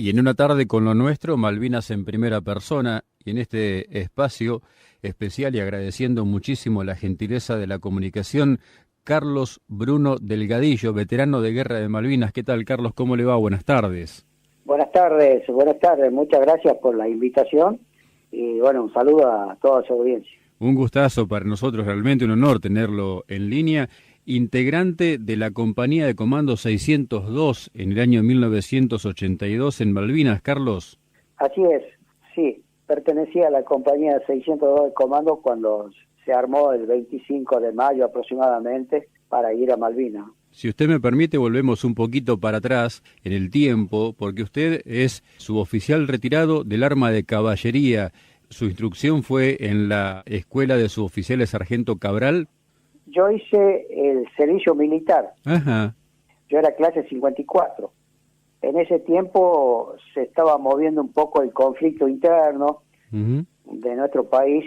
Y en una tarde con lo nuestro, Malvinas en primera persona, y en este espacio especial y agradeciendo muchísimo la gentileza de la comunicación, Carlos Bruno Delgadillo, veterano de Guerra de Malvinas. ¿Qué tal, Carlos? ¿Cómo le va? Buenas tardes. Buenas tardes. Muchas gracias por la invitación y bueno, un saludo a toda su audiencia. Un gustazo para nosotros, realmente un honor tenerlo en línea. Integrante de la Compañía de Comando 602 en el año 1982 en Malvinas, Carlos. Así es, sí, pertenecía a la Compañía 602 de Comando cuando se armó el 25 de mayo aproximadamente para ir a Malvinas. Si usted me permite, volvemos un poquito para atrás en el tiempo, porque usted es suboficial retirado del arma de caballería. Su instrucción fue en la escuela de suboficiales Sargento Cabral. Yo hice el servicio militar. Ajá. Yo era clase 54. En ese tiempo se estaba moviendo un poco el conflicto interno de nuestro país,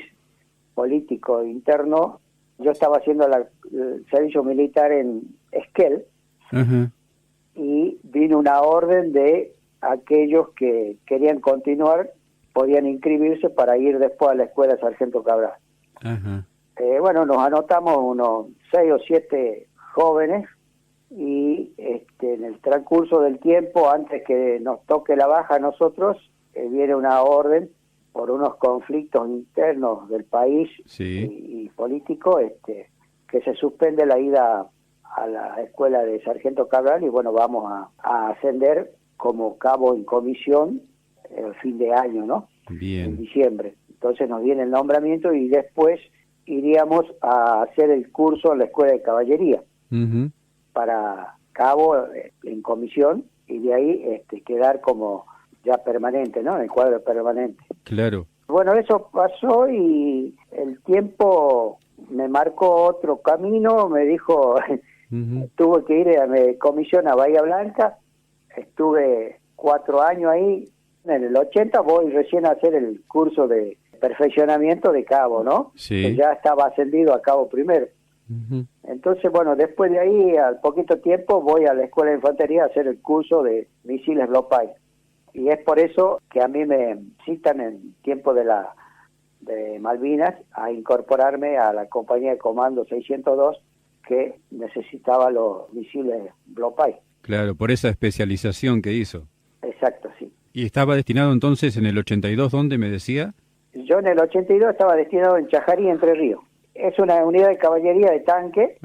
político interno. Yo estaba haciendo el servicio militar en Esquel y vino una orden de aquellos que querían continuar, podían inscribirse para ir después a la escuela Sargento Cabral. Bueno, nos anotamos unos 6 o 7 jóvenes y en el transcurso del tiempo, antes que nos toque la baja a nosotros, viene una orden por unos conflictos internos del país y político, que se suspende la ida a la escuela de Sargento Cabral y bueno, vamos a ascender como cabo en comisión el fin de año, ¿no? Bien. En diciembre. Entonces nos viene el nombramiento y después iríamos a hacer el curso en la escuela de caballería para cabo en comisión y de ahí quedar como ya permanente, ¿no? En el cuadro permanente. Claro. Bueno, eso pasó y el tiempo me marcó otro camino, me dijo, tuve que ir a mi comisión a Bahía Blanca, estuve 4 años ahí, en el 80 voy recién a hacer el curso de perfeccionamiento de cabo, ¿no? Sí. Que ya estaba ascendido a cabo primero. Entonces, bueno, después de ahí, al poquito tiempo, voy a la Escuela de Infantería a hacer el curso de misiles Blopay. Y es por eso que a mí me citan en tiempo de Malvinas a incorporarme a la Compañía de Comando 602 que necesitaba los misiles Blopay. Claro, por esa especialización que hizo. Exacto, sí. ¿Y estaba destinado entonces en el 82, dónde me decía? Yo en el 82 estaba destinado en Chajarí, Entre Ríos. Es una unidad de caballería de tanque,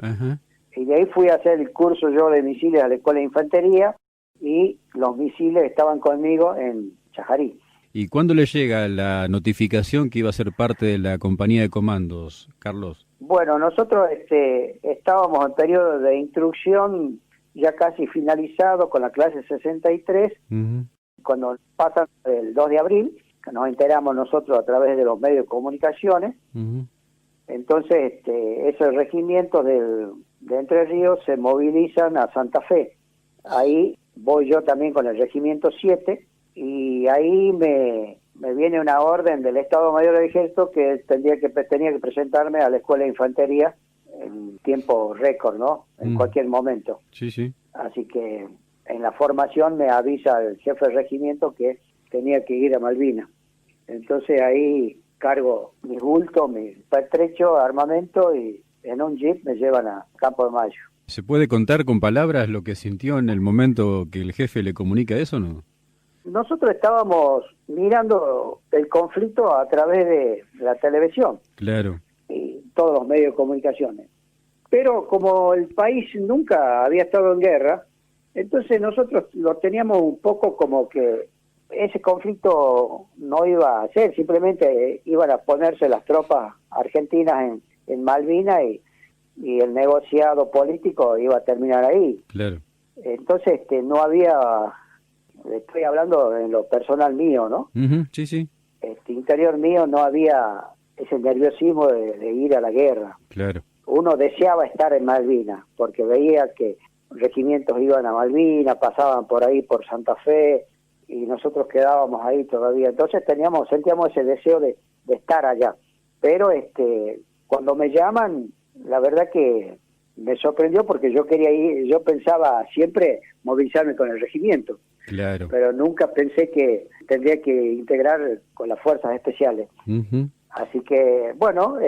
y de ahí fui a hacer el curso yo de misiles a la Escuela de Infantería, y los misiles estaban conmigo en Chajarí. ¿Y cuándo le llega la notificación que iba a ser parte de la compañía de comandos, Carlos? Bueno, nosotros estábamos en periodo de instrucción ya casi finalizado con la clase 63, cuando pasan el 2 de abril, que nos enteramos nosotros a través de los medios de comunicaciones. Entonces esos regimientos de Entre Ríos se movilizan a Santa Fe. Ahí voy yo también con el regimiento 7 y ahí me viene una orden del Estado Mayor del Ejército que tenía que presentarme a la Escuela de Infantería en tiempo récord, ¿no? En cualquier momento. Sí, sí. Así que en la formación me avisa el jefe del regimiento que tenía que ir a Malvinas. Entonces ahí cargo mis bultos, mi pertrecho, armamento y en un jeep me llevan a Campo de Mayo. ¿Se puede contar con palabras lo que sintió en el momento que el jefe le comunica eso o no? Nosotros estábamos mirando el conflicto a través de la televisión. Claro. Y todos los medios de comunicaciones. Pero como el país nunca había estado en guerra, entonces nosotros lo teníamos un poco como que ese conflicto no iba a ser, simplemente iban a ponerse las tropas argentinas en Malvinas y el negociado político iba a terminar ahí. Claro. Entonces no había, estoy hablando en lo personal mío, ¿no? Sí, sí. Interior mío no había ese nerviosismo de ir a la guerra. Claro. Uno deseaba estar en Malvinas, porque veía que regimientos iban a Malvinas, pasaban por ahí por Santa Fe, y nosotros quedábamos ahí todavía. Entonces sentíamos ese deseo de estar allá. Pero cuando me llaman, la verdad que me sorprendió porque yo quería ir, yo pensaba siempre movilizarme con el regimiento. Claro. Pero nunca pensé que tendría que integrar con las fuerzas especiales. Uh-huh. Así que, bueno,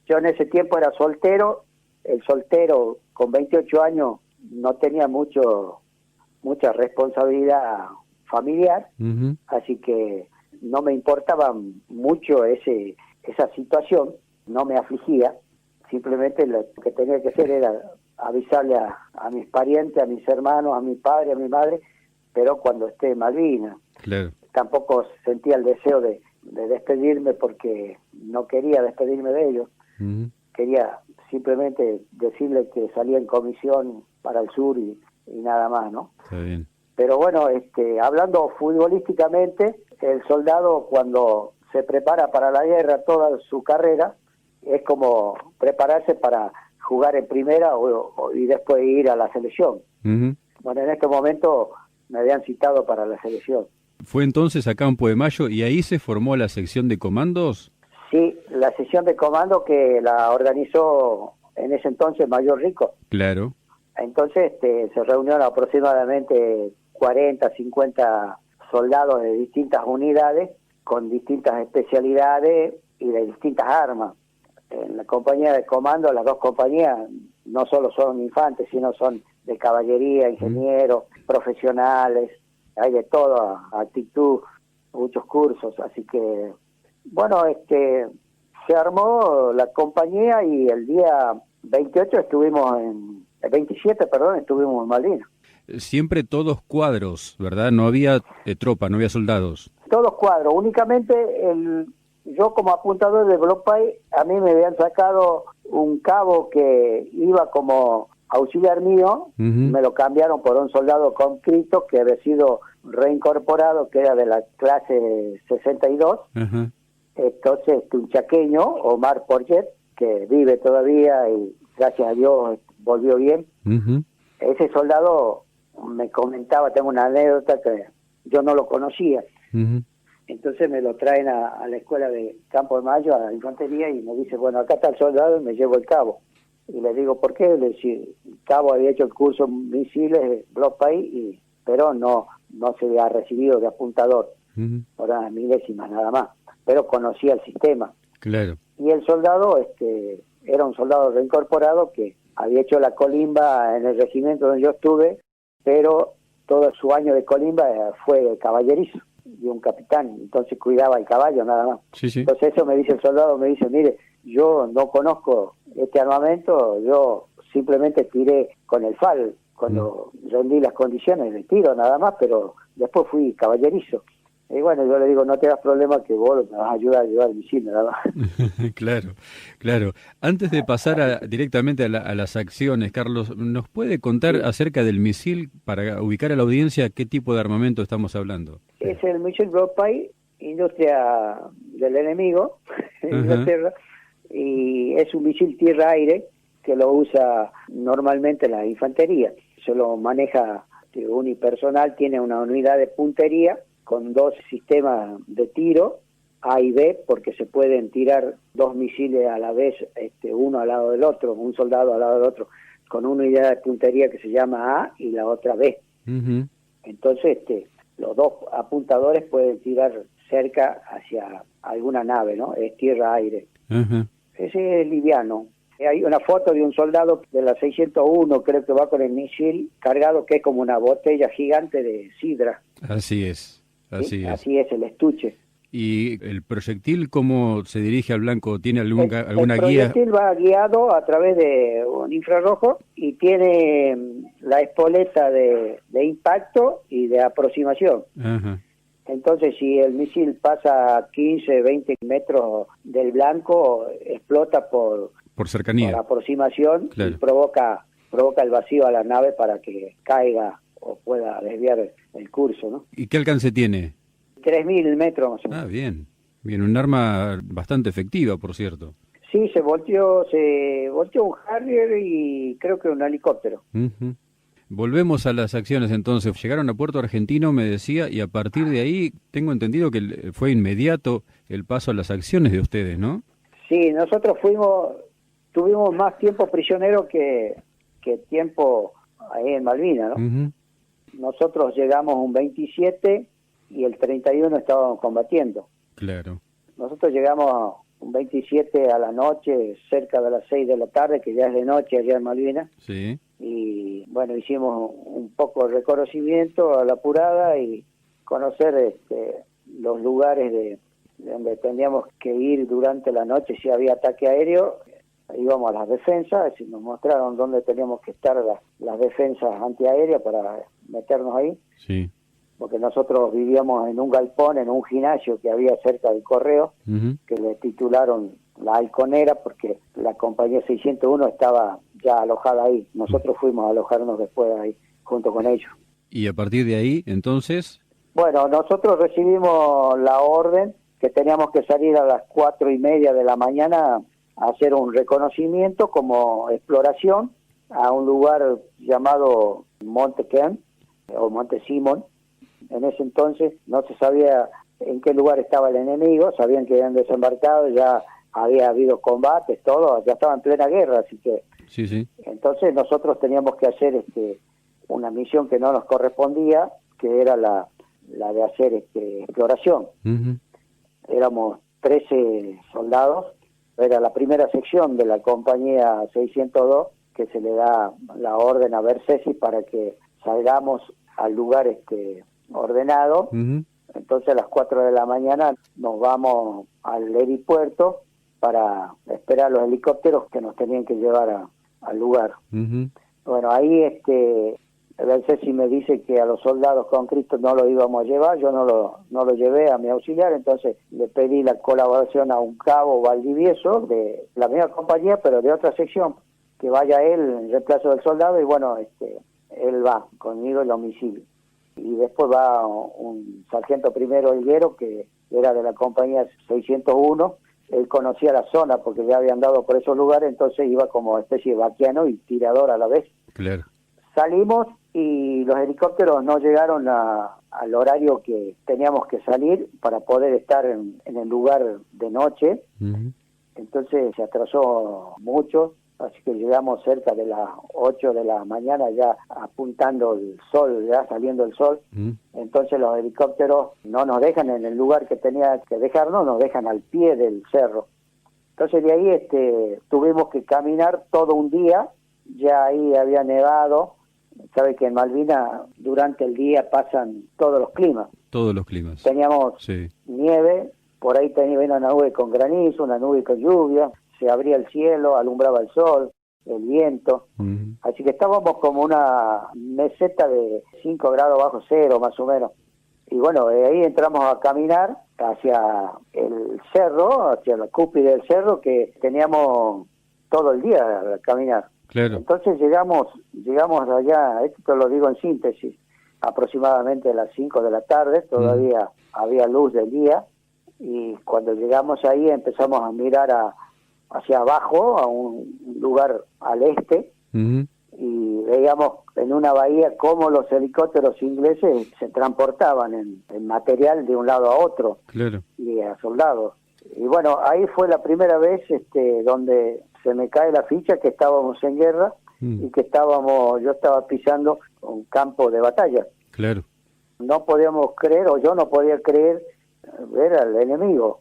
yo en ese tiempo era soltero. El soltero con 28 años no tenía mucha responsabilidad familiar, Uh-huh. así que no me importaba mucho esa situación, no me afligía. Simplemente lo que tenía que hacer era avisarle a mis parientes, a mis hermanos, a mi padre, a mi madre, pero cuando esté en Malvinas. Claro. Tampoco sentía el deseo de despedirme porque no quería despedirme de ellos. Uh-huh. Quería simplemente decirle que salía en comisión para el sur y nada más, ¿no? Está bien. Pero bueno, hablando futbolísticamente, el soldado cuando se prepara para la guerra toda su carrera, es como prepararse para jugar en primera y después ir a la selección. Uh-huh. Bueno, en este momento me habían citado para la selección. ¿Fue entonces a Campo de Mayo y ahí se formó la sección de comandos? Sí, la sesión de comando que la organizó en ese entonces Mayor Rico. Claro. Entonces se reunieron aproximadamente 40, 50 soldados de distintas unidades, con distintas especialidades y de distintas armas. En la compañía de comando, las dos compañías no solo son infantes, sino son de caballería, ingenieros, profesionales, hay de todo, actitud, muchos cursos, así que bueno, se armó la compañía y el día 28 el 27, estuvimos en Malvinas. Siempre todos cuadros, ¿verdad? No había tropa, no había soldados. Todos cuadros, únicamente yo como apuntador de Block Pay, a mí me habían sacado un cabo que iba como auxiliar mío, Uh-huh. me lo cambiaron por un soldado conscripto que había sido reincorporado, que era de la clase 62. Uh-huh. Entonces, un chaqueño, Omar Porget, que vive todavía y gracias a Dios volvió bien. Uh-huh. Ese soldado me comentaba, tengo una anécdota que yo no lo conocía. Uh-huh. Entonces me lo traen a la escuela de Campo de Mayo, a la infantería, y me dice, bueno, acá está el soldado y me llevo el cabo. Y le digo, ¿por qué? Le decía, el cabo había hecho el curso misiles Block Pay, pero no se había recibido de apuntador, Uh-huh. por unas milésimas nada más, pero conocía el sistema. Claro. Y el soldado era un soldado reincorporado que había hecho la colimba en el regimiento donde yo estuve, pero todo su año de colimba fue caballerizo y un capitán, entonces cuidaba el caballo nada más. Sí, sí. Entonces eso me dice el soldado, me dice, mire, yo no conozco este armamento, yo simplemente tiré con el FAL, cuando rendí las condiciones de tiro nada más, pero después fui caballerizo. Y bueno, yo le digo, no te hagas problema que vos me vas a ayudar a llevar el misil, nada más. Claro, claro. Antes de pasar directamente a las acciones, Carlos, ¿nos puede contar acerca del misil para ubicar a la audiencia qué tipo de armamento estamos hablando? Es el misil Block Pay, industria del enemigo, en Inglaterra, y es un misil tierra-aire que lo usa normalmente la infantería. Se lo maneja unipersonal, tiene una unidad de puntería, con dos sistemas de tiro, A y B, porque se pueden tirar dos misiles a la vez, uno al lado del otro, un soldado al lado del otro, con una unidad de puntería que se llama A y la otra B. Uh-huh. Entonces, los dos apuntadores pueden tirar cerca hacia alguna nave, ¿no? Es tierra-aire. Uh-huh. Ese es liviano. Hay una foto de un soldado de la 601, creo que va con el misil cargado, que es como una botella gigante de sidra. Así es. ¿Sí? Así es el estuche. ¿Y el proyectil cómo se dirige al blanco? ¿Tiene alguna guía? El proyectil va guiado a través de un infrarrojo y tiene la espoleta de impacto y de aproximación. Ajá. Entonces, si el misil pasa 15, 20 metros del blanco, explota por cercanía, por aproximación, claro, y provoca el vacío a la nave para que caiga o pueda desviar el curso, ¿no? ¿Y qué alcance tiene? 3.000 metros más o menos. Ah, bien. Bien, un arma bastante efectiva, por cierto. Sí, se volteó un Harrier y creo que un helicóptero. Uh-huh. Volvemos a las acciones entonces. Llegaron a Puerto Argentino, me decía, y a partir de ahí tengo entendido que fue inmediato el paso a las acciones de ustedes, ¿no? Sí, nosotros tuvimos más tiempo prisionero que tiempo ahí en Malvinas, ¿no? Uh-huh. nosotros llegamos un 27 y el 31 estábamos combatiendo. Claro. Nosotros llegamos un 27 a la noche, cerca de las 6 de la tarde, que ya es de noche allá en Malvinas. Sí. Y bueno, hicimos un poco de reconocimiento a la apurada y conocer los lugares de donde tendríamos que ir durante la noche si había ataque aéreo. Íbamos a las defensas y nos mostraron dónde teníamos que estar las defensas antiaéreas para meternos ahí. Sí. Porque nosotros vivíamos en un galpón, en un gimnasio que había cerca del correo, que le titularon La Halconera porque la compañía 601 estaba ya alojada ahí. Nosotros fuimos a alojarnos después ahí, junto con ellos. ¿Y a partir de ahí, entonces? Bueno, nosotros recibimos la orden que teníamos que salir a las 4:30 de la mañana a hacer un reconocimiento como exploración a un lugar llamado Monte Kern o Monte Simón. En ese entonces no se sabía en qué lugar estaba el enemigo, sabían que habían desembarcado, ya había habido combates, todo, ya estaba en plena guerra, así que Sí. entonces nosotros teníamos que hacer una misión que no nos correspondía, que era la de hacer exploración. Éramos 13 soldados, era la primera sección de la compañía 602 que se le da la orden a Bersesi para que salgamos al lugar ordenado. Entonces a las 4 de la mañana nos vamos al helipuerto para esperar los helicópteros que nos tenían que llevar al lugar. Bueno, ahí Bersesi me dice que a los soldados con Cristo no lo íbamos a llevar, yo no lo llevé a mi auxiliar, entonces le pedí la colaboración a un cabo Valdivieso de la misma compañía, pero de otra sección, que vaya él en reemplazo del soldado, y bueno, él va conmigo el homicidio. Y después va un sargento primero Higuero, que era de la compañía 601, él conocía la zona porque ya había andado por esos lugares, entonces iba como especie de vaquiano y tirador a la vez. Claro. Salimos y los helicópteros no llegaron al horario que teníamos que salir para poder estar en el lugar de noche. Entonces se atrasó mucho, así que llegamos cerca de las 8 de la mañana ya apuntando el sol, ya saliendo el sol. Entonces los helicópteros no nos dejan en el lugar que tenía que dejarnos, nos dejan al pie del cerro. Entonces de ahí tuvimos que caminar todo un día, ya ahí había nevado. Sabe que en Malvinas durante el día pasan todos los climas. Todos los climas. Teníamos nieve, por ahí tenía una nube con granizo, una nube con lluvia, se abría el cielo, alumbraba el sol, el viento. Así que estábamos como una meseta de 5 grados bajo cero, más o menos. Y bueno, de ahí entramos a caminar hacia el cerro, hacia la cúspide del cerro, que teníamos todo el día a caminar. Claro. Entonces llegamos allá, esto te lo digo en síntesis, aproximadamente a las 5 de la tarde, todavía había luz del día, y cuando llegamos ahí empezamos a mirar hacia abajo, a un lugar al este, y veíamos en una bahía cómo los helicópteros ingleses se transportaban en material de un lado a otro, claro, y a soldados. Y bueno, ahí fue la primera vez donde se me cae la ficha que estábamos en guerra y que yo estaba pisando un campo de batalla. Claro. No podíamos creer, o yo no podía creer, ver al enemigo.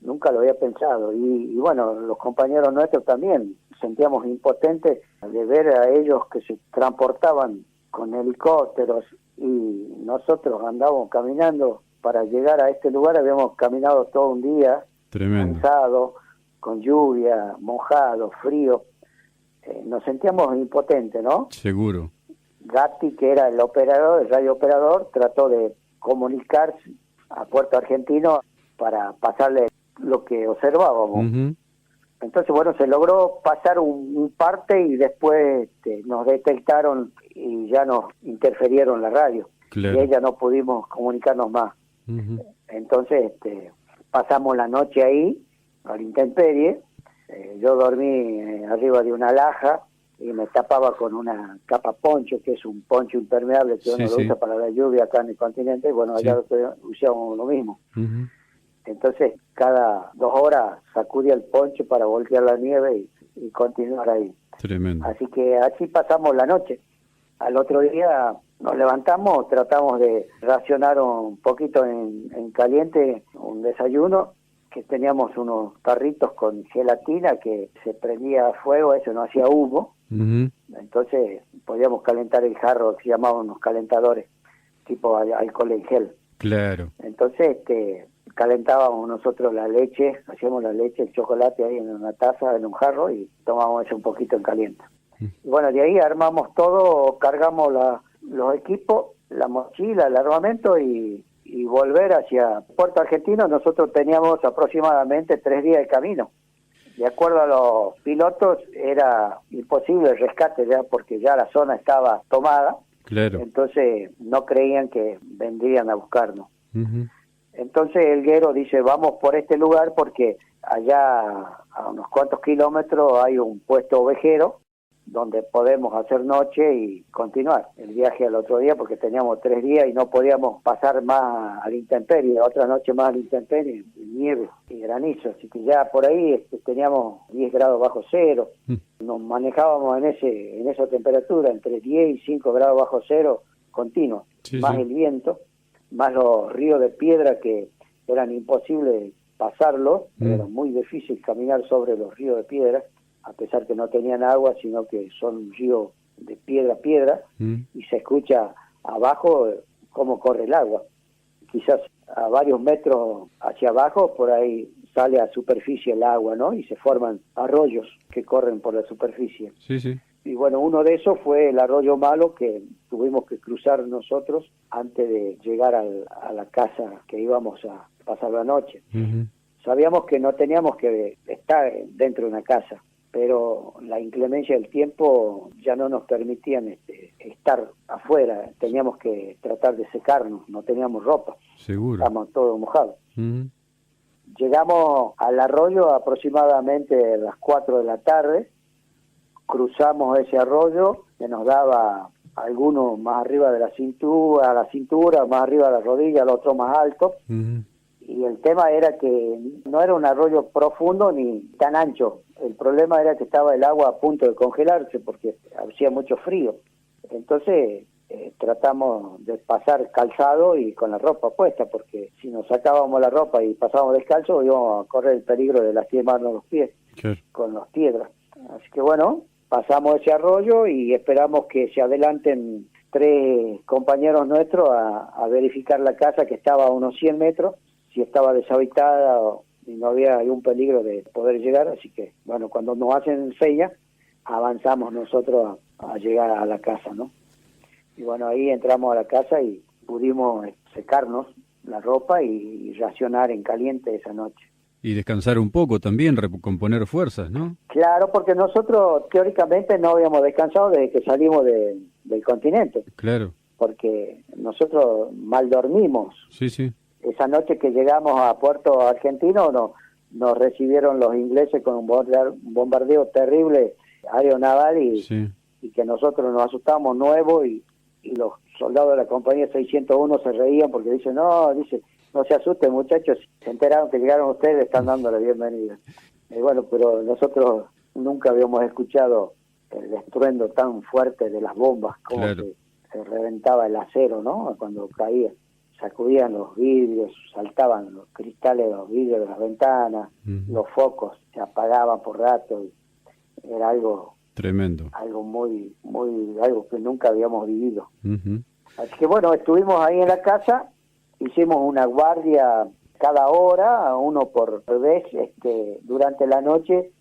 Nunca lo había pensado. Y bueno, los compañeros nuestros también sentíamos impotentes de ver a ellos que se transportaban con helicópteros y nosotros andábamos caminando para llegar a este lugar. Habíamos caminado todo un día, tremendo, cansado, con lluvia, mojado, frío. Nos sentíamos impotentes, ¿no? Seguro. Gatti, que era el radio operador, trató de comunicarse a Puerto Argentino para pasarle lo que observábamos. Entonces, bueno, se logró pasar un parte y después nos detectaron y ya nos interferieron la radio. Claro. Y ya no pudimos comunicarnos más. Entonces, pasamos la noche ahí, a la intemperie. Yo dormí arriba de una laja y me tapaba con una capa poncho, que es un poncho impermeable que uno lo usa para la lluvia acá en el continente, y bueno, allá usamos lo mismo. Entonces, cada 2 horas sacudía el poncho para voltear la nieve y continuar ahí. Tremendo. Así que así pasamos la noche. Al otro día Nos levantamos, tratamos de racionar un poquito en caliente un desayuno, que teníamos unos tarritos con gelatina que se prendía a fuego, eso no hacía humo. Entonces podíamos calentar el jarro, que se llamaban unos calentadores, tipo alcohol en gel. Claro. Entonces calentábamos nosotros la leche, hacíamos la leche, el chocolate ahí en una taza, en un jarro, y tomábamos eso un poquito en caliente. Y bueno, de ahí armamos todo, cargamos los equipos, la mochila, el armamento y volver hacia Puerto Argentino. Nosotros teníamos aproximadamente 3 días de camino. De acuerdo a los pilotos, era imposible el rescate ya, porque ya la zona estaba tomada. Claro. Entonces no creían que vendrían a buscarnos. Entonces el guero dice, vamos por este lugar porque allá a unos cuantos kilómetros hay un puesto ovejero donde podemos hacer noche y continuar el viaje al otro día, porque teníamos 3 días y no podíamos pasar más a la intemperie, otra noche más a la intemperie, nieve y granizo, así que ya por ahí teníamos 10 grados bajo cero. Nos manejábamos en esa temperatura, entre 10 y 5 grados bajo cero continuo, más el viento, más los ríos de piedra que eran imposibles pasarlos, era muy difícil caminar sobre los ríos de piedra, a pesar que no tenían agua, sino que son un río de piedra a piedra, y se escucha abajo cómo corre el agua. Quizás a varios metros hacia abajo, por ahí sale a superficie el agua, ¿no? Y se forman arroyos que corren por la superficie. Y bueno, uno de esos fue el arroyo Malo, que tuvimos que cruzar nosotros antes de llegar a la casa que íbamos a pasar la noche. Sabíamos que no teníamos que estar dentro de una casa, pero la inclemencia del tiempo ya no nos permitían estar afuera. Teníamos que tratar de secarnos, no teníamos ropa. Seguro. Estábamos todos mojados. Llegamos al arroyo aproximadamente a las 4 de la tarde, cruzamos ese arroyo que nos daba algunos más arriba de la cintura, más arriba de la rodilla, el otro más alto. Y el tema era que no era un arroyo profundo ni tan ancho. El problema era que estaba el agua a punto de congelarse porque hacía mucho frío. Entonces tratamos de pasar calzado y con la ropa puesta, porque si nos sacábamos la ropa y pasábamos descalzo íbamos a correr el peligro de lastimarnos los pies con las piedras. Así que bueno, pasamos ese arroyo y esperamos que se adelanten 3 compañeros nuestros a verificar la casa, que estaba a unos 100 metros, si estaba deshabitada y no había algún peligro de poder llegar. Así que, bueno, cuando nos hacen señas, avanzamos nosotros a llegar a la casa, ¿no? Y bueno, ahí entramos a la casa y pudimos secarnos la ropa y racionar en caliente esa noche. Y descansar un poco también, recomponer fuerzas, ¿no? Claro, porque nosotros teóricamente no habíamos descansado desde que salimos del continente. Claro. Porque nosotros mal dormimos. Esa noche que llegamos a Puerto Argentino nos recibieron los ingleses con un bombardeo terrible aeronaval y que nosotros nos asustamos nuevo y los soldados de la compañía 601 se reían porque dicen, no se asusten muchachos, se enteraron que llegaron ustedes, están dando la bienvenida. Y bueno, pero nosotros nunca habíamos escuchado el estruendo tan fuerte de las bombas, como se reventaba el acero, ¿no? Cuando caía. Sacudían los vidrios, saltaban los cristales de los vidrios de las ventanas, los focos se apagaban por rato, y era algo tremendo, algo muy algo que nunca habíamos vivido. Así que bueno, estuvimos ahí en la casa, hicimos una guardia cada hora, uno por vez, durante la noche.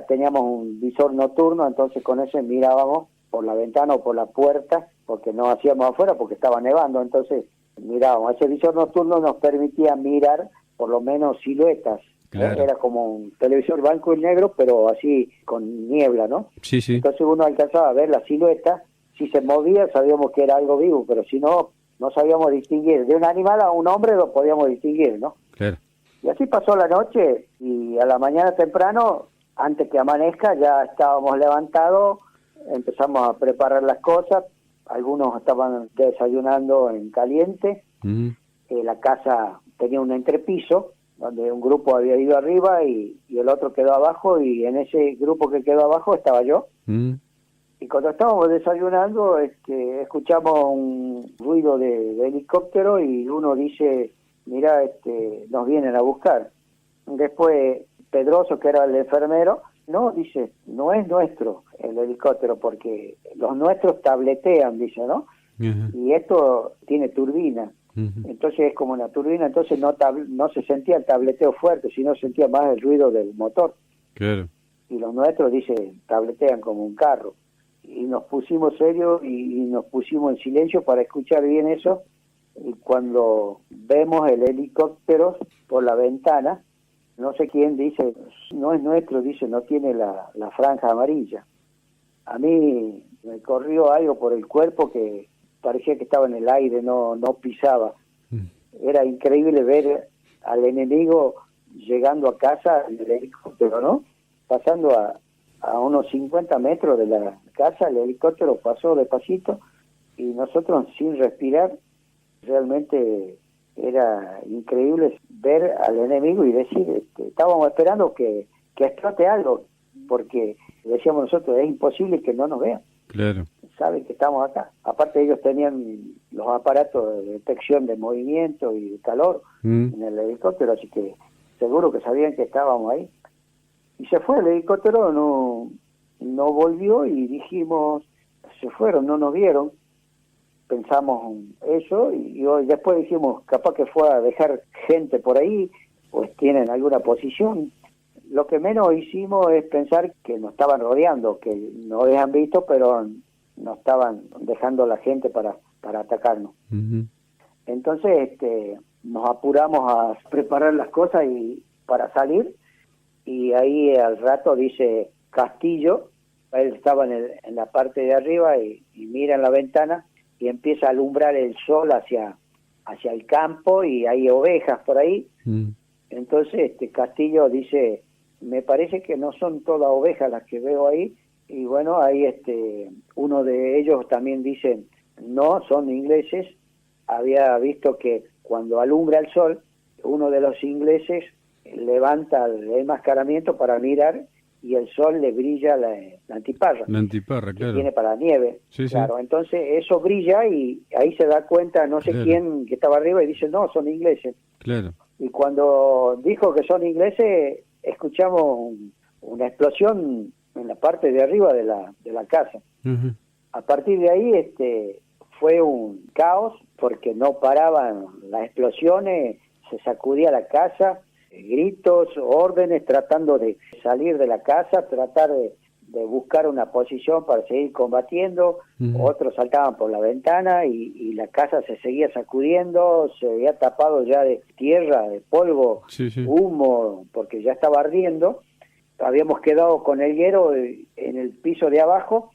Teníamos un visor nocturno, entonces con ese mirábamos por la ventana o por la puerta, porque no hacíamos afuera porque estaba nevando, entonces mirábamos. Ese visor nocturno nos permitía mirar por lo menos siluetas. Era como un televisor blanco y negro, pero así con niebla, ¿no? Entonces uno alcanzaba a ver la silueta. Si se movía sabíamos que era algo vivo, pero si no, no sabíamos distinguir. De un animal a un hombre lo podíamos distinguir, ¿no? Y así pasó la noche, y a la mañana temprano, antes que amanezca, ya estábamos levantados, empezamos a preparar las cosas. Algunos estaban desayunando en caliente. La casa tenía un entrepiso donde un grupo había ido arriba y el otro quedó abajo, y en ese grupo que quedó abajo estaba yo. Y cuando estábamos desayunando, escuchamos un ruido de helicóptero y uno dice, mira, nos vienen a buscar. Después Pedroso, que era el enfermero, no, dice, no es nuestro el helicóptero, porque los nuestros tabletean, dice, ¿no? Uh-huh. Y esto tiene turbina. Uh-huh. Entonces es como una turbina, entonces no se sentía el tableteo fuerte, sino sentía más el ruido del motor. Claro. Y los nuestros, dice, tabletean como un carro. Y nos pusimos serios y nos pusimos en silencio para escuchar bien eso. Y cuando vemos el helicóptero por la ventana, no sé quién dice, no es nuestro, dice, no tiene la franja amarilla. A mí me corrió algo por el cuerpo que parecía que estaba en el aire, no pisaba. Era increíble ver al enemigo llegando a casa en el helicóptero, ¿no? Pasando a unos 50 metros de la casa, el helicóptero pasó despacito y nosotros sin respirar. Realmente era increíble ver al enemigo y decir, estábamos esperando que explote algo, porque decíamos nosotros, es imposible que no nos vean. Claro. Saben que estamos acá. Aparte ellos tenían los aparatos de detección de movimiento y de calor en el helicóptero, así que seguro que sabían que estábamos ahí. Y se fue el helicóptero, no volvió y dijimos, se fueron, no nos vieron. Pensamos eso y después dijimos, capaz que fue a dejar gente por ahí, pues tienen alguna posición. Lo que menos hicimos es pensar que nos estaban rodeando, que nos habían visto, pero nos estaban dejando la gente para atacarnos. Uh-huh. Entonces nos apuramos a preparar las cosas y para salir, y ahí al rato dice Castillo, él estaba en la parte de arriba y mira en la ventana y empieza a alumbrar el sol hacia el campo y hay ovejas por ahí. Entonces Castillo dice, me parece que no son todas ovejas las que veo ahí, y bueno, ahí uno de ellos también dice, no, son ingleses. Había visto que cuando alumbra el sol, uno de los ingleses levanta el enmascaramiento para mirar y el sol le brilla la antiparra. La antiparra, claro. Que tiene para la nieve. Sí, claro, sí. Entonces eso brilla y ahí se da cuenta no sé quién que estaba arriba y dice, no, son ingleses. Claro. Y cuando dijo que son ingleses, escuchamos una explosión en la parte de arriba de la casa. Uh-huh. A partir de ahí fue un caos porque no paraban las explosiones, se sacudía la casa, gritos, órdenes, tratando de salir de la casa, tratar de buscar una posición para seguir combatiendo. Uh-huh. Otros saltaban por la ventana y la casa se seguía sacudiendo, se había tapado ya de tierra, de polvo, sí. Humo, porque ya estaba ardiendo. Habíamos quedado con el hierro en el piso de abajo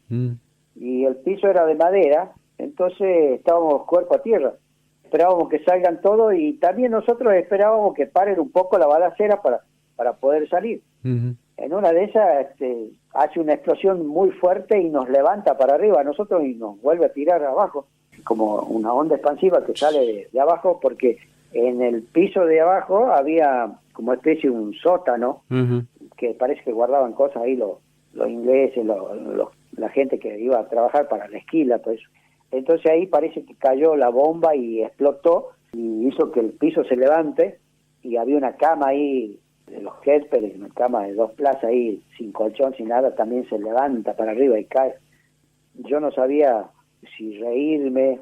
y el piso era de madera, entonces estábamos cuerpo a tierra. Esperábamos que salgan todos y también nosotros esperábamos que paren un poco la balacera para poder salir. Uh-huh. En una de esas hace una explosión muy fuerte y nos levanta para arriba a nosotros y nos vuelve a tirar abajo, como una onda expansiva que sale de abajo, porque en el piso de abajo había como especie de un sótano, uh-huh, que parece que guardaban cosas ahí los ingleses, la gente que iba a trabajar para la esquila, todo eso. Entonces ahí parece que cayó la bomba y explotó y hizo que el piso se levante, y había una cama ahí de los Hesper, una cama de 2 plazas ahí, sin colchón, sin nada, también se levanta para arriba y cae. Yo no sabía si reírme,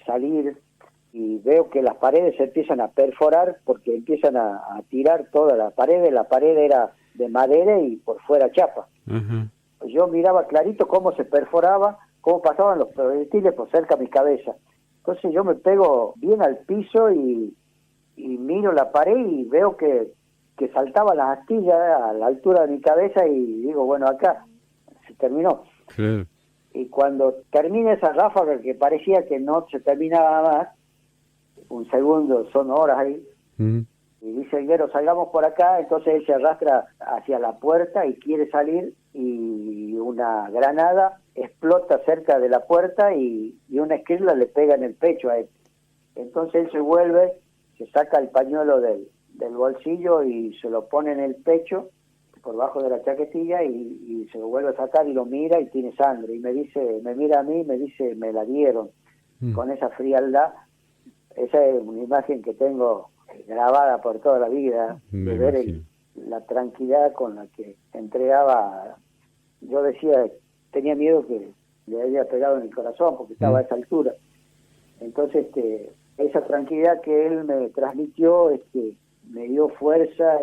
salir, y veo que las paredes se empiezan a perforar porque empiezan a tirar toda la pared era de madera y por fuera chapa. Uh-huh. Yo miraba clarito cómo se perforaba, cómo pasaban los proyectiles por cerca de mi cabeza. Entonces yo me pego bien al piso y miro la pared y veo que saltaban las astillas a la altura de mi cabeza y digo, bueno, acá se terminó. Sí. Y cuando termina esa ráfaga que parecía que no se terminaba más, un segundo, son horas ahí, y dice el guero, salgamos por acá. Entonces él se arrastra hacia la puerta y quiere salir, y una granada explota cerca de la puerta y una esquirla le pega en el pecho a él. Entonces él se vuelve, se saca el pañuelo del bolsillo y se lo pone en el pecho, por bajo de la chaquetilla y se lo vuelve a sacar y lo mira y tiene sangre. Y me mira a mí y me dice, me la dieron. Con esa frialdad. Esa es una imagen que tengo grabada por toda la vida, de ver la tranquilidad con la que entregaba. Yo decía, tenía miedo que le haya pegado en el corazón porque estaba a esa altura. Entonces, esa tranquilidad que él me transmitió, me dio fuerza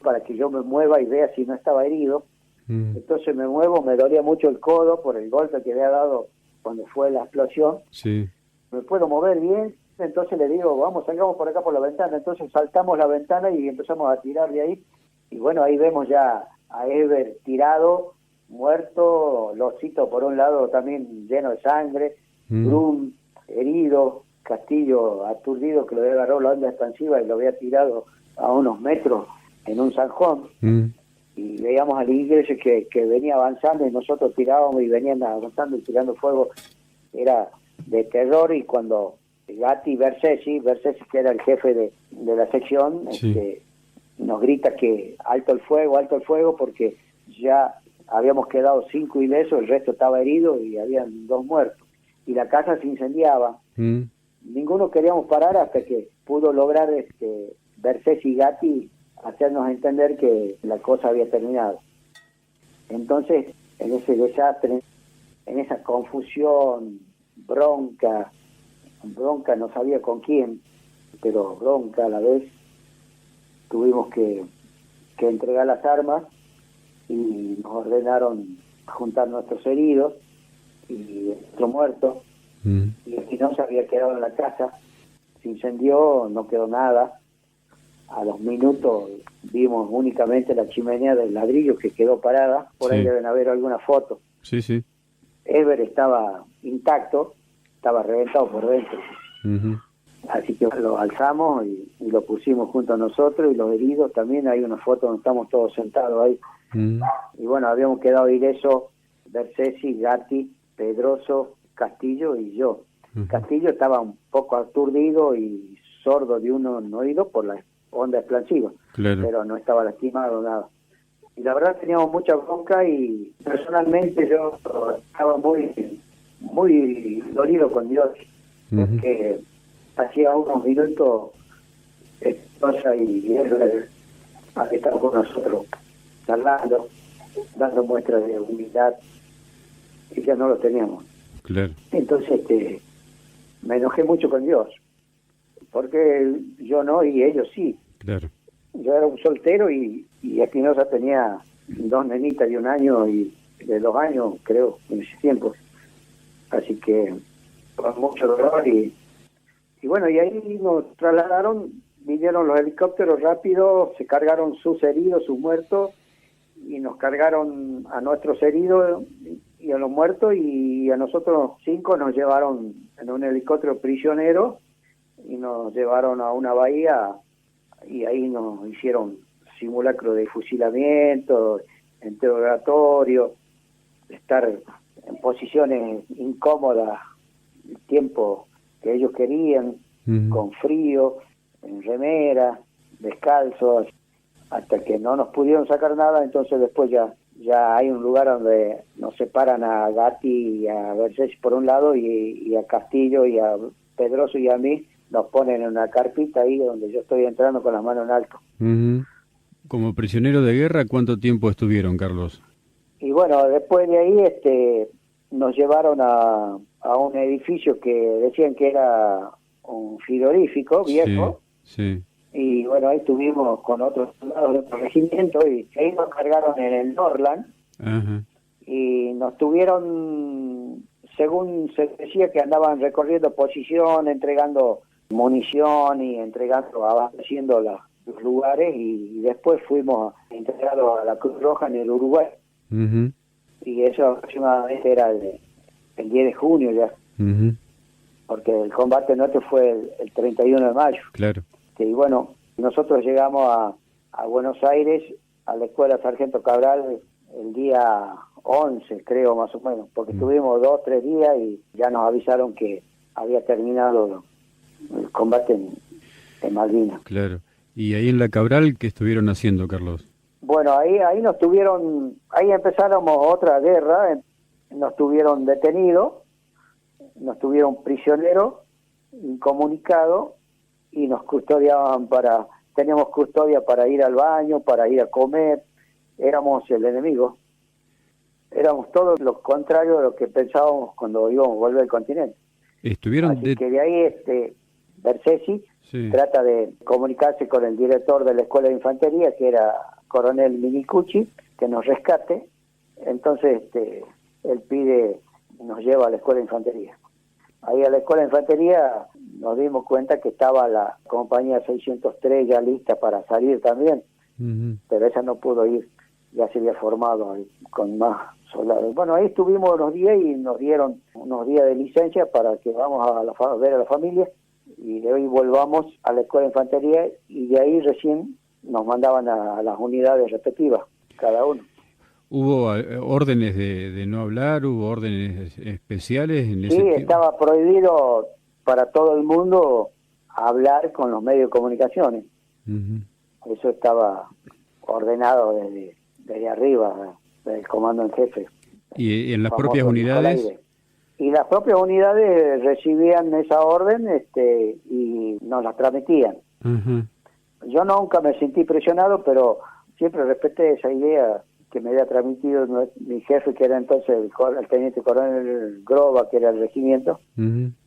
para que yo me mueva y vea si no estaba herido. Entonces me muevo, me dolía mucho el codo por el golpe que había dado cuando fue la explosión. Sí. Me puedo mover bien, entonces le digo, vamos, salgamos por acá por la ventana. Entonces saltamos la ventana y empezamos a tirar de ahí. Y bueno, ahí vemos ya a Eber tirado, muerto, Losito por un lado también lleno de sangre, Brum herido, Castillo aturdido que lo había agarrado la onda expansiva y lo había tirado a unos metros en un zanjón. Y veíamos a la iglesia que venía avanzando y nosotros tirábamos y venían avanzando y tirando fuego. Era de terror. Y cuando Gatti Bersesi, que era el jefe de la sección, nos grita que alto el fuego, porque ya habíamos quedado 5 ilesos, el resto estaba herido y habían 2 muertos. Y la casa se incendiaba. Ninguno queríamos parar hasta que pudo lograr Bersesi y Gatti hacernos entender que la cosa había terminado. Entonces, en ese desastre, en esa confusión, bronca no sabía con quién, pero bronca a la vez, tuvimos que entregar las armas y nos ordenaron juntar nuestros heridos y nuestro muerto. Y Espinosa había quedado en la casa, se incendió, no quedó nada. A los minutos vimos únicamente la chimenea del ladrillo que quedó parada, por ahí deben haber algunas fotos. Sí. Eber estaba intacto, estaba reventado por dentro. Así que lo alzamos y lo pusimos junto a nosotros, y los heridos también. Hay una foto donde estamos todos sentados ahí. Y bueno, habíamos quedado ileso Bersesi, Gatti, Pedroso, Castillo y yo. Castillo estaba un poco aturdido y sordo de un oído por la onda explosiva, pero no estaba lastimado, nada. Y la verdad teníamos mucha bronca, y personalmente yo estaba muy dolido con Dios, porque hacía unos minutos Espinosa y él había estado con nosotros charlando, dando muestras de humildad, y ya no lo teníamos. Entonces me enojé mucho con Dios, porque yo no y ellos sí. Yo era un soltero y Espinosa tenía 2 nenitas de 1 año y de 2 años, creo, en ese tiempo. Así que con mucho dolor y bueno, y ahí nos trasladaron, vinieron los helicópteros rápido, se cargaron sus heridos, sus muertos, y nos cargaron a nuestros heridos y a los muertos, y a nosotros 5 nos llevaron en un helicóptero prisionero y nos llevaron a una bahía, y ahí nos hicieron simulacro de fusilamiento, interrogatorio, estar en posiciones incómodas el tiempo que ellos querían, con frío, en remera, descalzos, hasta que no nos pudieron sacar nada. Entonces después ya hay un lugar donde nos separan a Gatti y a Bersesi por un lado, y a Castillo y a Pedroso y a mí nos ponen en una carpita ahí donde yo estoy entrando con las manos en alto. Como prisionero de guerra, ¿cuánto tiempo estuvieron, Carlos? Y bueno, después de ahí nos llevaron a un edificio que decían que era un frigorífico viejo. Y bueno, ahí estuvimos con otros soldados de otro regimiento, y ahí nos cargaron en el Norland. Y nos tuvieron, según se decía, que andaban recorriendo posición, entregando munición y abasteciendo los lugares, y después fuimos integrados a la Cruz Roja en el Uruguay. Y eso aproximadamente era el 10 de junio ya, porque el combate nuestro fue el 31 de mayo. Y bueno, nosotros llegamos a Buenos Aires, a la escuela Sargento Cabral, el día 11, creo, más o menos, porque estuvimos 2-3 días y ya nos avisaron que había terminado el combate en Malvinas. ¿Y ahí en la Cabral qué estuvieron haciendo, Carlos? Bueno, ahí ahí empezáramos otra guerra, nos tuvieron detenidos, nos tuvieron prisioneros, incomunicados, y nos custodiaban teníamos custodia para ir al baño, para ir a comer, éramos el enemigo. Éramos todo lo contrario de lo que pensábamos cuando íbamos a volver al continente. Así que de ahí Bersesi trata de comunicarse con el director de la Escuela de Infantería, que era coronel Minicucci, que nos rescate. Entonces él nos lleva a la Escuela de Infantería. Ahí a la Escuela de Infantería nos dimos cuenta que estaba la compañía 603 ya lista para salir también, pero esa no pudo ir, ya se había formado ahí, con más soldados. Bueno, ahí estuvimos unos días y nos dieron unos días de licencia para que vamos a ver a la familia, y de ahí volvamos a la Escuela de Infantería, y de ahí recién nos mandaban a las unidades respectivas, cada uno. ¿Hubo órdenes de no hablar? ¿Hubo órdenes especiales en ese tiempo? Sí, tiempo? estaba prohibido para todo el mundo hablar con los medios de comunicaciones. Eso estaba ordenado desde arriba, del comando en jefe. ¿Y en las propias unidades? Y las propias unidades recibían esa orden y nos la transmitían. Yo nunca me sentí presionado, pero siempre respeté esa idea que me había transmitido mi jefe, que era entonces el teniente coronel Groba, que era el regimiento.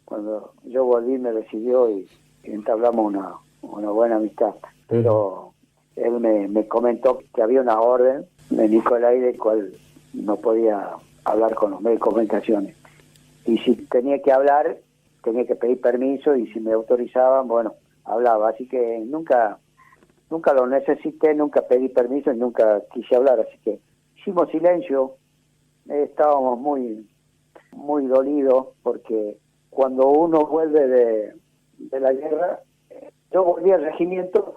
Cuando yo volví me recibió y entablamos una buena amistad. Pero él me comentó que había una orden de Nicolai del cual no podía hablar con los medios de comunicaciones. Y si tenía que hablar, tenía que pedir permiso, y si me autorizaban, bueno, hablaba. Así que nunca lo necesité, nunca pedí permiso y nunca quise hablar. Así que hicimos silencio. Estábamos muy, muy dolidos porque cuando uno vuelve de la guerra, yo volví al regimiento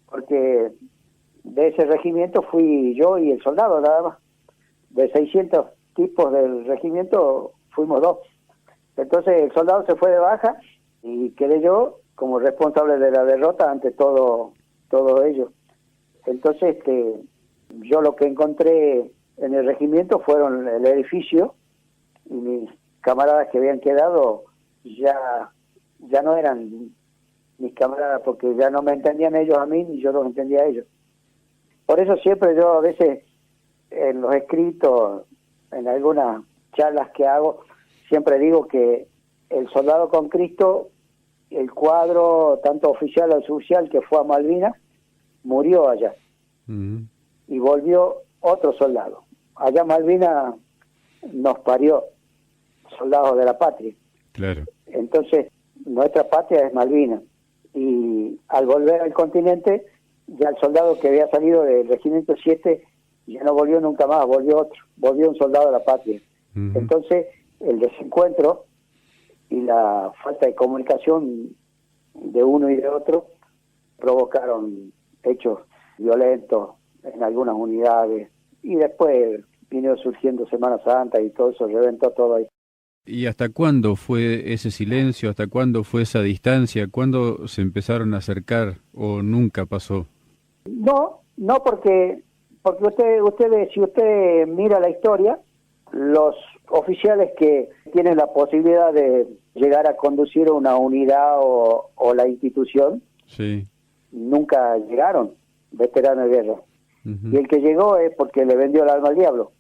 porque de ese regimiento fui yo y el soldado nada más. De 600 tipos del regimiento fuimos 2. Entonces el soldado se fue de baja y quedé yo como responsable de la derrota ante todo ello. Entonces yo lo que encontré en el regimiento fueron el edificio, y mis camaradas que habían quedado ya no eran mis camaradas, porque ya no me entendían ellos a mí ni yo los entendía a ellos. Por eso siempre yo a veces en los escritos, en algunas charlas que hago, siempre digo que el soldado con Cristo, el cuadro tanto oficial o suboficial que fue a Malvinas, murió allá. Y volvió otro soldado. Allá Malvinas nos parió soldados de la patria. Claro. Entonces, nuestra patria es Malvinas. Y al volver al continente, ya el soldado que había salido del Regimiento 7 ya no volvió nunca más, volvió un soldado de la patria. Entonces, el desencuentro y la falta de comunicación de uno y de otro provocaron hechos violentos en algunas unidades, y después vino surgiendo Semana Santa y todo eso reventó todo ahí. ¿Y hasta cuándo fue ese silencio? ¿Hasta cuándo fue esa distancia? ¿Cuándo se empezaron a acercar o nunca pasó? No, porque usted si usted mira la historia, los oficiales que tienen la posibilidad de llegar a conducir una unidad o la institución, nunca llegaron veteranos de guerra. Y el que llegó es porque le vendió el alma al diablo.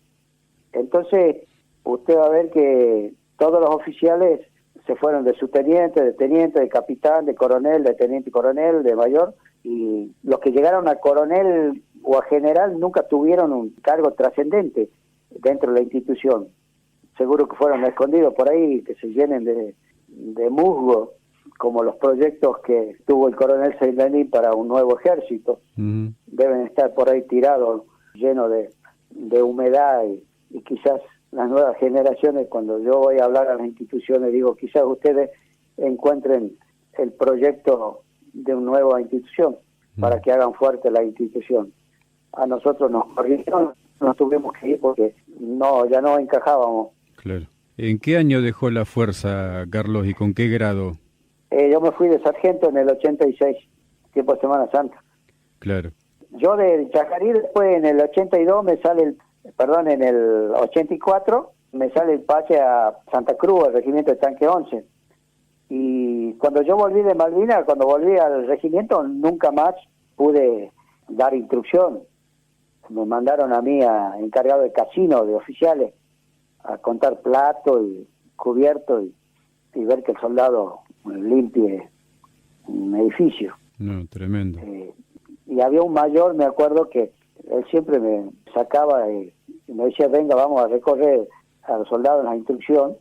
Entonces, usted va a ver que todos los oficiales se fueron de subteniente, de teniente, de capitán, de coronel, de teniente coronel, de mayor, y los que llegaron a coronel o a general nunca tuvieron un cargo trascendente dentro de la institución. Seguro que fueron escondidos por ahí, que se llenen de musgo, como los proyectos que tuvo el coronel Seilaní para un nuevo ejército. Deben estar por ahí tirados, llenos de humedad, y quizás las nuevas generaciones, cuando yo voy a hablar a las instituciones, digo, quizás ustedes encuentren el proyecto de una nueva institución para que hagan fuerte la institución. A nosotros nos corrieron, nos tuvimos que ir porque ya no encajábamos. Claro. ¿En qué año dejó la fuerza, Carlos, y con qué grado? Yo me fui de sargento en el 86, tiempo de Semana Santa. Claro. Yo de Chajarí después en el 82 me sale en el 84 me sale el pase a Santa Cruz, al regimiento de Tanque 11. Y cuando yo volví de Malvinas, cuando volví al regimiento, nunca más pude dar instrucción. Me mandaron a mí encargado de casino, de oficiales, a contar plato y cubierto y ver que el soldado limpie un edificio. No, tremendo. Y había un mayor, me acuerdo, que él siempre me sacaba y me decía, venga, vamos a recorrer a los soldados en la instrucción.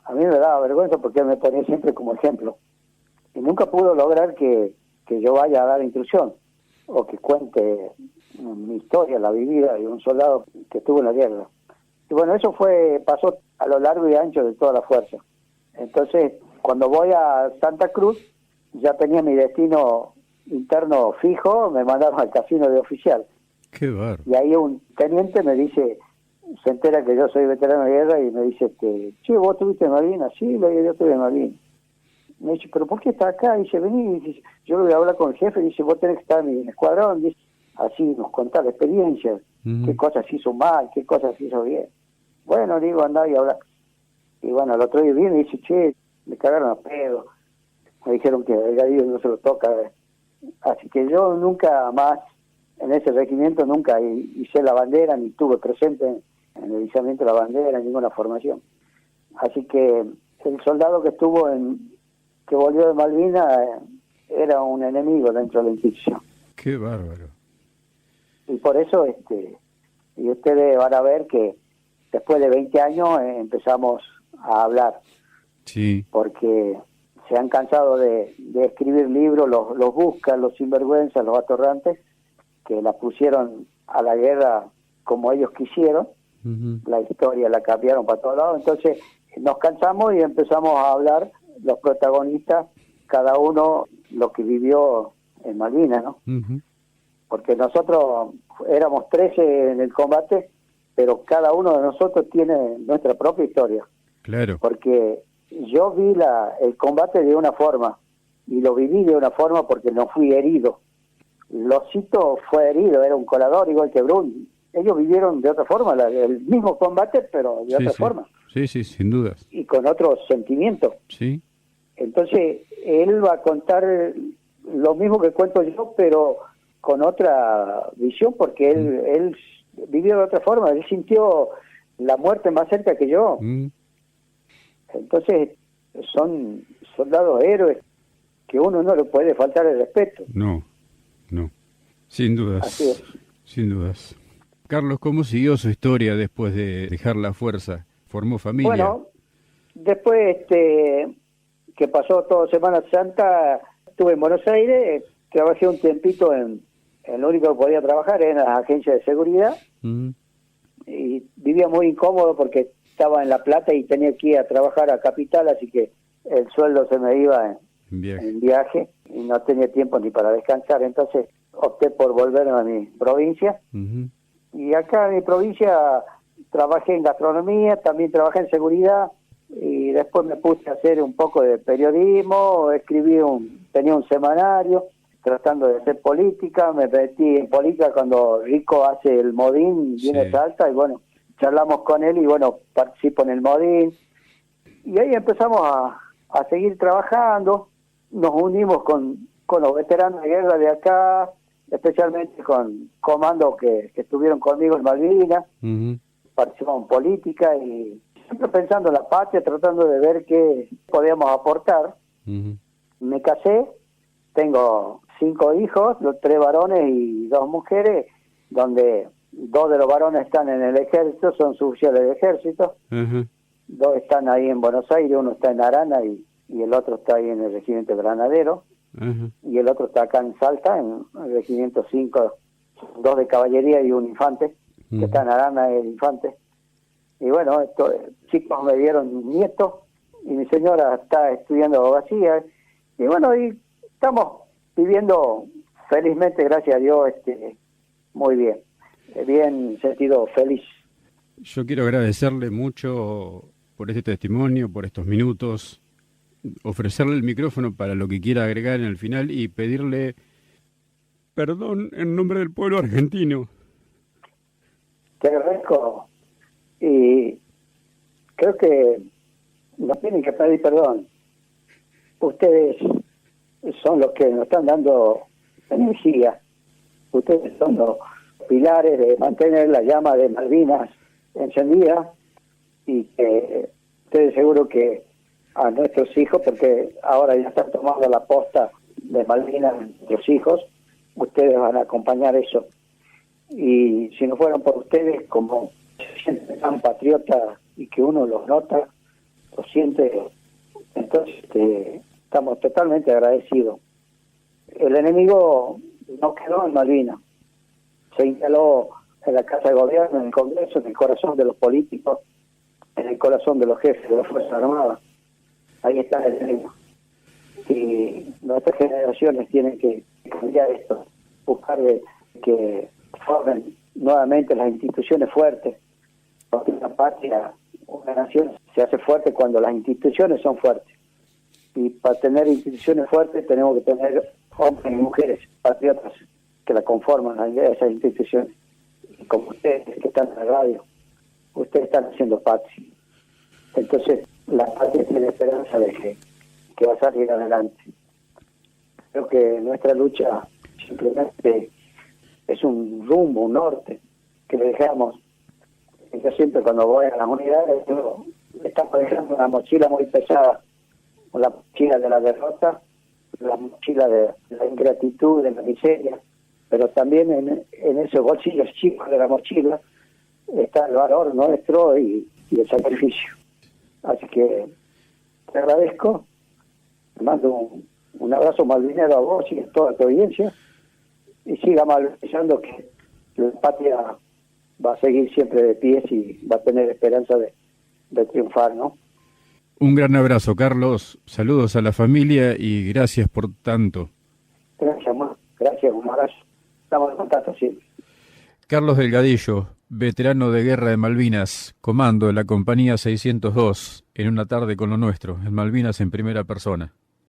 A mí me daba vergüenza porque él me ponía siempre como ejemplo. Y nunca pudo lograr que yo vaya a dar instrucción o que cuente mi historia, la vivida de un soldado que estuvo en la guerra. Y bueno, eso pasó a lo largo y ancho de toda la fuerza. Entonces, cuando voy a Santa Cruz, ya tenía mi destino interno fijo, me mandaron al casino de oficial. Qué bárbaro. Y ahí un teniente me dice, se entera que yo soy veterano de guerra y me dice, che, ¿vos estuviste en Malvinas? Sí, le digo, yo estuve en Malvinas. Me dice, ¿pero por qué está acá? Dice, vení, dice, yo voy a hablar con el jefe, dice, vos tenés que estar en mi escuadrón, dice, así nos contá la experiencia, qué cosas hizo mal, qué cosas hizo bien. Bueno, le digo, andá y habla. Y bueno, el otro día viene y dice, che, me cagaron a pedo, me dijeron que el gadillo no se lo toca. Así que yo nunca más, en ese regimiento, nunca hice la bandera, ni estuve presente en el izamiento de la bandera, en ninguna formación. Así que el soldado que volvió de Malvinas era un enemigo dentro de la institución. Qué bárbaro. Y por eso, y ustedes van a ver que después de 20 años empezamos a hablar. Sí. Porque se han cansado de escribir libros, los buscan, los sinvergüenzas, los atorrantes, que la pusieron a la guerra como ellos quisieron. La historia la cambiaron para todos lados. Entonces nos cansamos y empezamos a hablar los protagonistas, cada uno lo que vivió en Malvinas, ¿no? Porque nosotros éramos 13 en el combate, pero cada uno de nosotros tiene nuestra propia historia. Claro. Porque yo vi el combate de una forma y lo viví de una forma porque no fui herido. Losito fue herido, era un colador igual que Brun. Ellos vivieron de otra forma, el mismo combate, pero de otra forma. Sí, sin dudas. Y con otros sentimientos. Sí. Entonces, él va a contar lo mismo que cuento yo, pero con otra visión, porque él vivió de otra forma, él sintió la muerte más cerca que yo. Entonces, son soldados héroes que uno no le puede faltar el respeto. No, sin dudas. Así es. Sin dudas. Carlos, ¿cómo siguió su historia después de dejar la fuerza? ¿Formó familia? Bueno, después que pasó toda Semana Santa, estuve en Buenos Aires, trabajé un tiempito en lo único que podía trabajar, en las agencias de seguridad, y vivía muy incómodo porque estaba en La Plata y tenía que ir a trabajar a Capital, así que el sueldo se me iba en viaje y no tenía tiempo ni para descansar. Entonces opté por volverme a mi provincia. Y acá en mi provincia trabajé en gastronomía, también trabajé en seguridad y después me puse a hacer un poco de periodismo, tenía un semanario tratando de hacer política, me metí en política cuando Rico hace el Modín, viene Salta, y bueno, charlamos con él y bueno, participo en el Modín. Y ahí empezamos a seguir trabajando, nos unimos con los veteranos de guerra de acá, especialmente con comandos que estuvieron conmigo en Malvinas, participamos en política y siempre pensando en la patria, tratando de ver qué podíamos aportar. Me casé, tengo 5 hijos, 3 varones y 2 mujeres, donde 2 de los varones están en el ejército, son suboficiales del ejército, 2 están ahí en Buenos Aires, uno está en Arana y el otro está ahí en el regimiento Granadero, y el otro está acá en Salta, en el regimiento 5, 2 de caballería y un infante, que está en Arana, el infante. Y bueno, estos chicos me dieron nietos, y mi señora está estudiando abogacía, y bueno, y estamos viviendo felizmente, gracias a Dios, muy bien, sentido feliz. Yo quiero agradecerle mucho por este testimonio, por estos minutos, ofrecerle el micrófono para lo que quiera agregar en el final y pedirle perdón en nombre del pueblo argentino. Te agradezco y creo que no tienen que pedir perdón. Ustedes son los que nos están dando energía. Ustedes son los pilares de mantener la llama de Malvinas encendida y que ustedes seguro que a nuestros hijos, porque ahora ya están tomando la posta de Malvinas los hijos, ustedes van a acompañar eso. Y si no fueran por ustedes, como se sienten tan patriotas y que uno los nota, lo siente, entonces estamos totalmente agradecidos. El enemigo no quedó en Malvinas, se instaló en la Casa de Gobierno, en el Congreso, en el corazón de los políticos, en el corazón de los jefes de las Fuerzas Armadas. Ahí está el enemigo. Y nuestras generaciones tienen que cambiar esto, buscar que formen nuevamente las instituciones fuertes, porque una patria, una nación se hace fuerte cuando las instituciones son fuertes. Y para tener instituciones fuertes tenemos que tener hombres y mujeres patriotas que la conforman a esas instituciones. Y como ustedes que están en la radio, ustedes están haciendo patria. Entonces la patria tiene esperanza de que va a salir adelante. Creo que nuestra lucha simplemente es un rumbo, un norte que le dejamos. Yo siempre cuando voy a las unidades, le estamos dejando una mochila muy pesada, la mochila de la derrota, la mochila de la ingratitud, de la miseria, pero también en esos bolsillos chicos de la mochila está el valor nuestro y el sacrificio. Así que te agradezco, te mando un abrazo malvinero a vos y a toda tu audiencia, y siga malvinizando que la patria va a seguir siempre de pies y va a tener esperanza de triunfar, ¿no? Un gran abrazo, Carlos. Saludos a la familia y gracias por tanto. Gracias, gracias, un abrazo. Estamos en contacto siempre. Carlos Delgadillo, veterano de Guerra de Malvinas, comando de la Compañía 602, en Una tarde con lo nuestro, en Malvinas en primera persona.